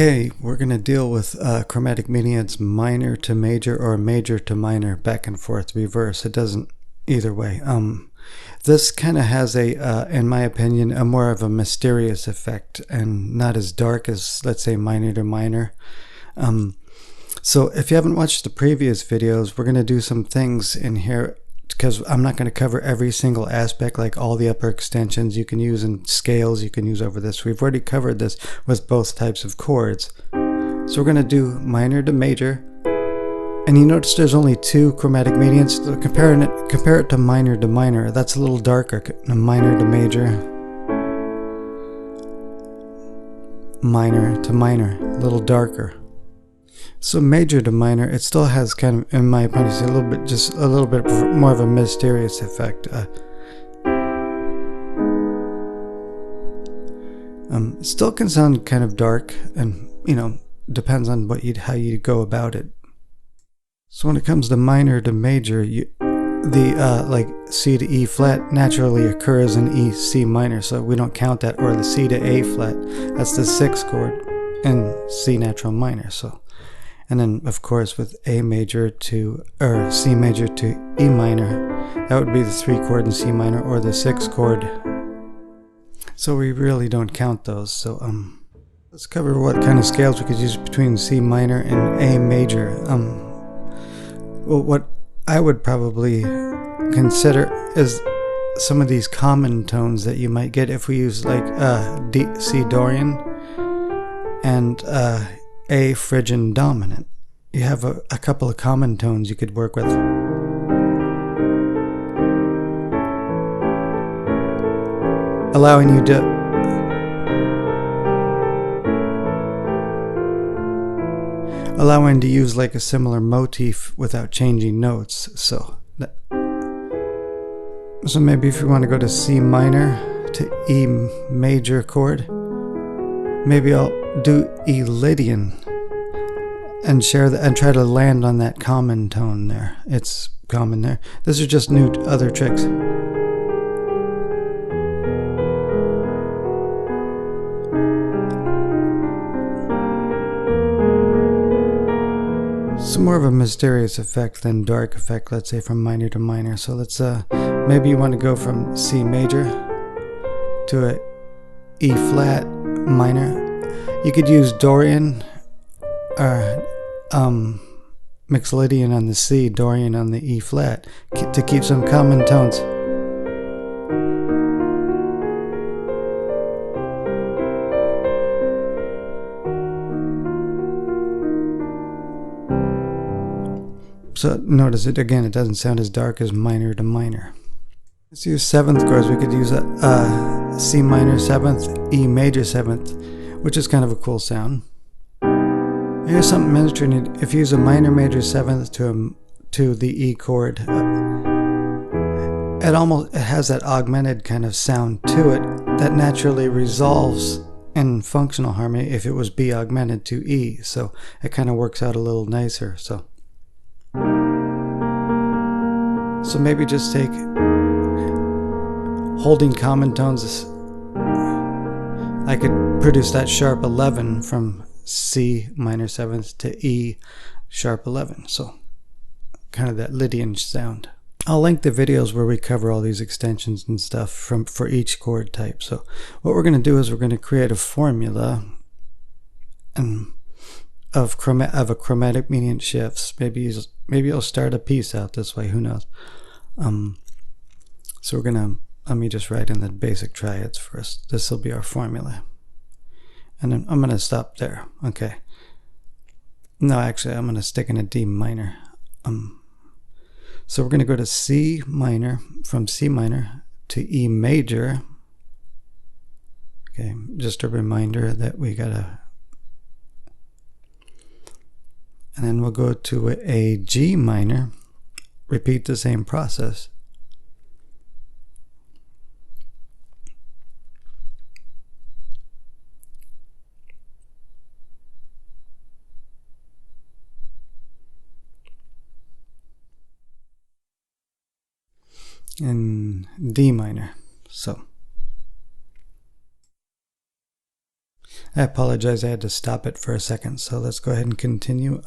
Okay, we're going to deal with chromatic mediants minor to major or major to minor, back and forth, reverse. It doesn't either way. This kind of has a, in my opinion, a more of a mysterious effect and not as dark as, let's say, minor to minor. So if you haven't watched the previous videos, we're going to do some things in here because I'm not going to cover every single aspect, like all the upper extensions you can use and scales you can use over this. We've already covered this with both types of chords. So we're going to do minor to major. And you notice there's only two chromatic mediants. So compare it to minor. That's a little darker. Minor to major. Minor to minor, a little darker. So major to minor, it still has kind of, in my opinion, just a little bit more of a mysterious effect. It still can sound kind of dark, and depends on how you go about it. So when it comes to minor to major, like C to E flat naturally occurs in E C minor, so we don't count that, or the C to A flat. That's the 6th chord in C natural minor. So. And then, of course, with A major to, or C major to E minor, that would be the 3 chord in C minor, or the 6th chord. So we really don't count those. So let's cover what kind of scales we could use between C minor and A major. Well, what I would probably consider is some of these common tones that you might get if we use like C Dorian and A Phrygian dominant. You have a couple of common tones you could work with. Allowing to use like a similar motif without changing notes. So maybe if you want to go to C minor to E major chord, maybe I'll do E Lydian and try to land on that common tone there. It's common there. These are just new other tricks. It's more of a mysterious effect than dark effect, let's say, from minor to minor. So let's maybe you want to go from C major to a E flat minor. You could use Dorian or Mixolydian on the C, Dorian on the E flat to keep some common tones. So notice it again, it doesn't sound as dark as minor to minor. Let's use 7th chords. We could use a C minor 7th, E major 7th, which is kind of a cool sound. Here's something interesting. If you use a minor major 7th to the E chord, it has that augmented kind of sound to it that naturally resolves in functional harmony if it was B augmented to E. So it kind of works out a little nicer. So maybe just take holding common tones. I could produce that sharp 11 from C minor 7th to E sharp 11. So kind of that Lydian sound. I'll link the videos where we cover all these extensions and stuff for each chord type. So what we're going to do is we're going to create a formula of a chromatic mediant shifts. Maybe you'll start a piece out this way, who knows. So we're gonna, let me just write in the basic triads first. This will be our formula, and then I'm gonna stop there. Okay, no, actually I'm gonna stick in a D minor. So we're gonna go to C minor, from C minor to E major. Okay, just a reminder that we gotta, and then we'll go to a G minor, repeat the same process. And D minor. So I apologize, I had to stop it for a second, so let's go ahead and continue.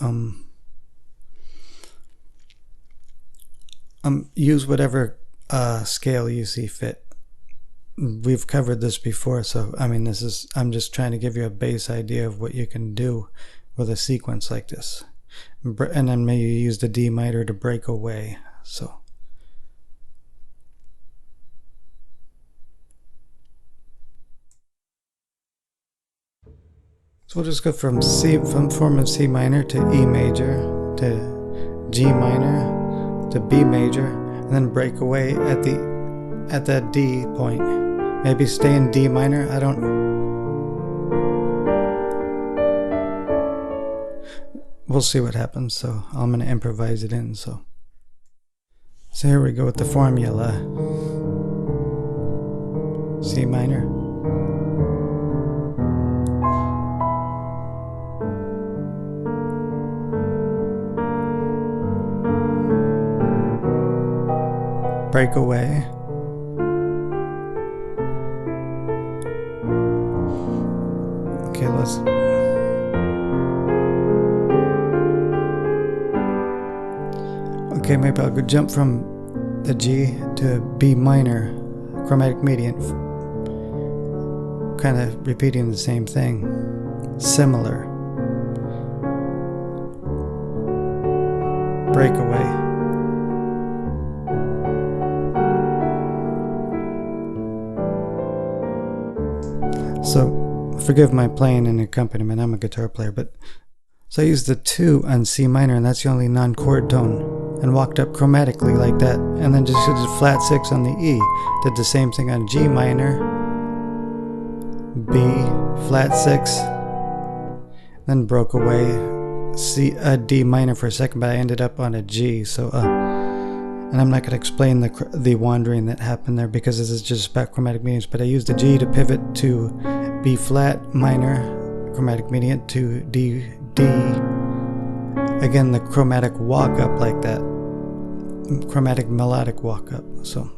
Use whatever scale you see fit. We've covered this before, so I mean, I'm just trying to give you a base idea of what you can do with a sequence like this. And then maybe use the D minor to break away. So we'll just go from form of C minor to E major to G minor to B major, and then break away at that D point. Maybe stay in D minor. I don't. We'll see what happens. So I'm gonna improvise it in. So here we go with the formula. C minor. Break away. Okay, let's. Okay, maybe I'll go jump from the G to B minor, chromatic mediant, kind of repeating the same thing, similar. Breakaway. So, forgive my playing and accompaniment, I'm a guitar player, but so I used the 2 on C minor, and that's the only non-chord tone, and walked up chromatically like that, and then just did a flat 6 on the E. Did the same thing on G minor, B, flat 6, then broke away, D minor for a second, but I ended up on a G, so and I'm not going to explain the wandering that happened there because this is just about chromatic medians, but I used the G to pivot to B flat minor, chromatic mediant, to D, again the chromatic walk up like that, chromatic melodic walk up. So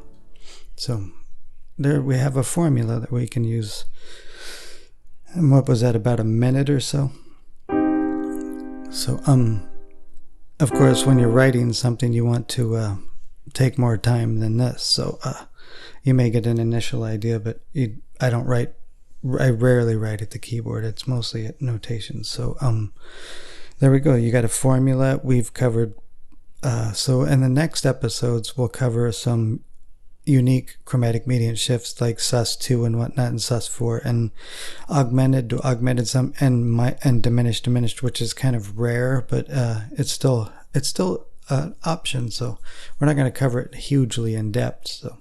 there we have a formula that we can use. And what was that, about a minute or so? So of course when you're writing something you want to take more time than this, so you may get an initial idea, but I rarely write at the keyboard. It's mostly at notation. So there we go. You got a formula we've covered. So in the next episodes we'll cover some unique chromatic mediant shifts like sus2 and whatnot, and sus4, and augmented some, and diminished, which is kind of rare, but it's still an option. So we're not going to cover it hugely in depth. So